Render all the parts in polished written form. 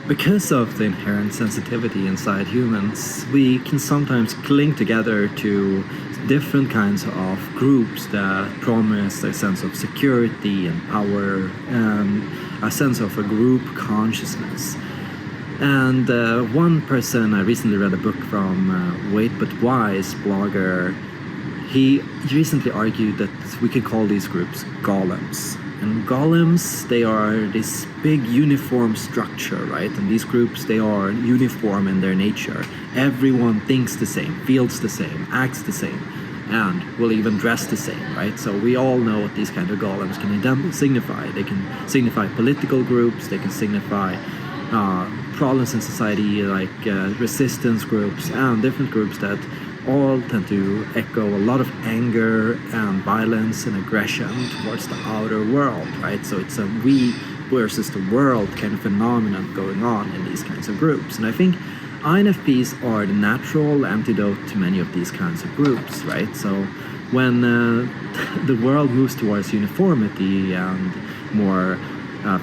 Because of the inherent sensitivity inside humans, we can sometimes cling together to different kinds of groups that promise a sense of security and power and a sense of a group consciousness. And one person, I recently read a book from Wait But Wise blogger, he recently argued that we could call these groups golems. And golems, they are this big uniform structure, right? And these groups, they are uniform in their nature. Everyone thinks the same, feels the same, acts the same, and will even dress the same, right? So we all know what these kind of golems can signify. They can signify political groups, they can signify problems in society like resistance groups and different groups that all tend to echo a lot of anger and violence and aggression towards the outer world, right? So it's a we versus the world kind of phenomenon going on in these kinds of groups. And I think INFPs are the natural antidote to many of these kinds of groups, right? So when the world moves towards uniformity and more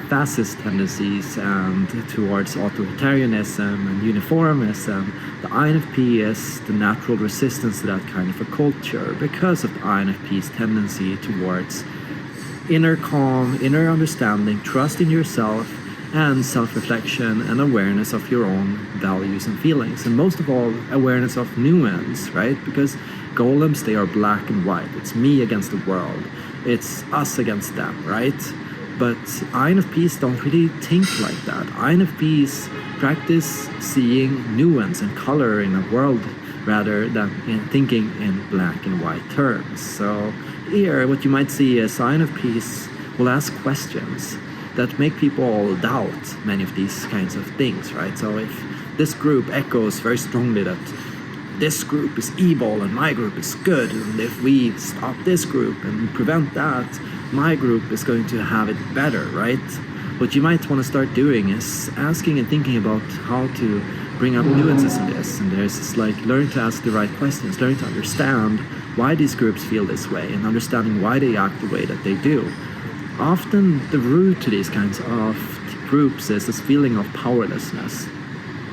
fascist tendencies and towards authoritarianism and uniformism, the INFP is the natural resistance to that kind of a culture because of the INFP's tendency towards inner calm, inner understanding, trust in yourself, and self-reflection and awareness of your own values and feelings. And most of all, awareness of nuance, right? Because golems, they are black and white. It's me against the world. It's us against them, right? But INFPs don't really think like that. INFPs practice seeing nuance and color in a world rather than thinking in black and white terms. So here, what you might see is INFPs will ask questions that make people doubt many of these kinds of things, right? So if this group echoes very strongly that this group is evil and my group is good, and if we stop this group and prevent that, my group is going to have it better, right? What you might want to start doing is asking and thinking about how to bring up nuances in this. And there's this like learn to ask the right questions, learn to understand why these groups feel this way and understanding why they act the way that they do. Often the root to these kinds of groups is this feeling of powerlessness.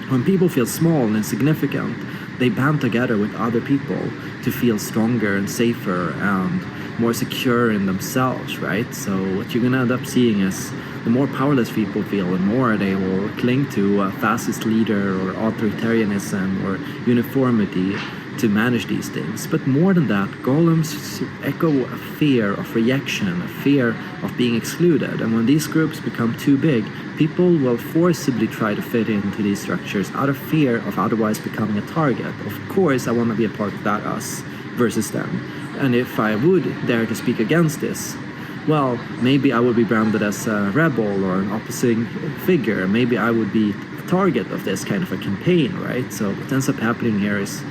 When people feel small and insignificant, they band together with other people to feel stronger and safer and more secure in themselves, right? So what you're gonna end up seeing is the more powerless people feel, the more they will cling to a fascist leader or authoritarianism or uniformity to manage these things. But more than that, golems echo a fear of rejection, a fear of being excluded. And when these groups become too big, people will forcibly try to fit into these structures out of fear of otherwise becoming a target. Of course, I want to be a part of that us versus them. And if I would dare to speak against this, well, maybe I would be branded as a rebel or an opposing figure. Maybe I would be a target of this kind of a campaign, right? So what ends up happening here is,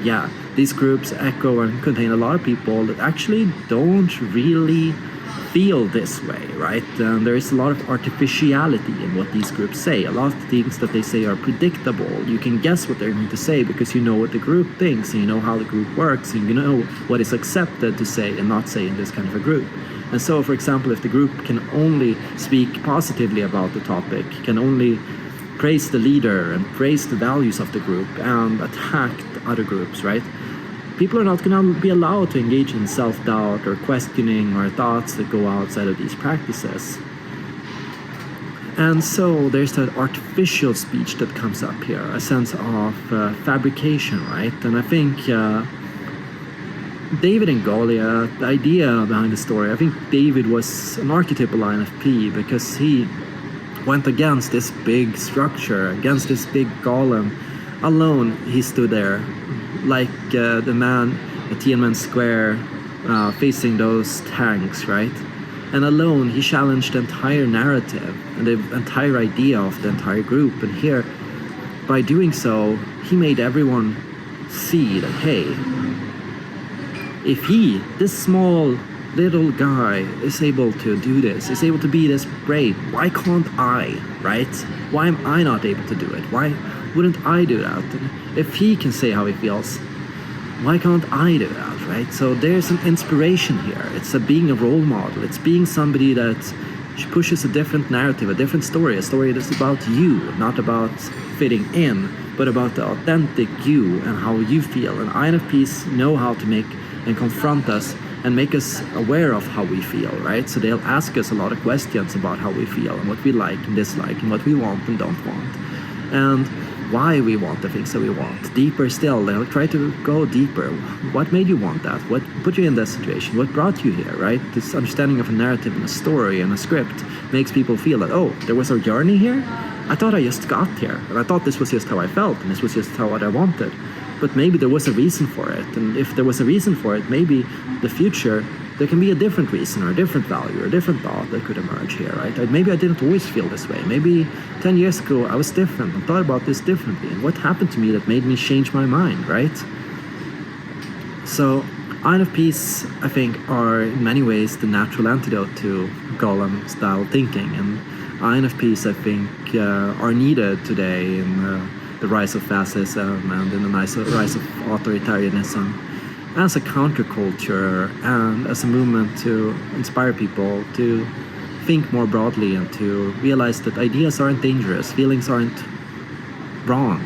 yeah, these groups echo and contain a lot of people that actually don't really feel this way, right? There is a lot of artificiality in what these groups say. A lot of things that they say are predictable. You can guess what they're going to say because you know what the group thinks and you know how the group works and you know what is accepted to say and not say in this kind of a group. And so, for example, if the group can only speak positively about the topic, can only praise the leader and praise the values of the group and attack the other groups, right? People are not going to be allowed to engage in self-doubt or questioning or thoughts that go outside of these practices. And so there's that artificial speech that comes up here, a sense of fabrication, right? And I think David and Goliath, the idea behind the story, I think David was an archetypal INFP because he went against this big structure, against this big golem. Alone, he stood there like the man at Tiananmen Square facing those tanks, right? And alone, he challenged the entire narrative and the entire idea of the entire group. And here, by doing so, he made everyone see that, hey, if he, this small little guy, is able to do this, is able to be this brave, why can't I, right? Why am I not able to do it? Why wouldn't I do that? And if he can say how he feels, why can't I do that, right? So there's an inspiration here. It's being a role model. It's being somebody that pushes a different narrative, a different story, a story that's about you, not about fitting in, but about the authentic you and how you feel. And INFPs know how to make and confront us and make us aware of how we feel, right? So they'll ask us a lot of questions about how we feel and what we like and dislike and what we want and don't want. And why we want the things that we want. Deeper still, they'll try to go deeper. What made you want that? What put you in that situation? What brought you here, right? This understanding of a narrative and a story and a script makes people feel that, oh, there was a journey here? I thought I just got here, and I thought this was just how I felt, and this was just what I wanted. But maybe there was a reason for it, and if there was a reason for it, maybe the future, there can be a different reason or a different value or a different thought that could emerge here, right? Maybe I didn't always feel this way. Maybe 10 years ago I was different and thought about this differently. And what happened to me that made me change my mind, right? So INFPs, I think, are in many ways the natural antidote to golem-style thinking. And INFPs, I think, are needed today in the rise of fascism and in the rise of authoritarianism, as a counterculture and as a movement to inspire people to think more broadly and to realize that ideas aren't dangerous, feelings aren't wrong.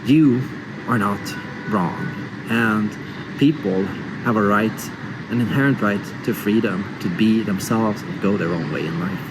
You are not wrong. And people have a right, an inherent right to freedom, to be themselves and go their own way in life.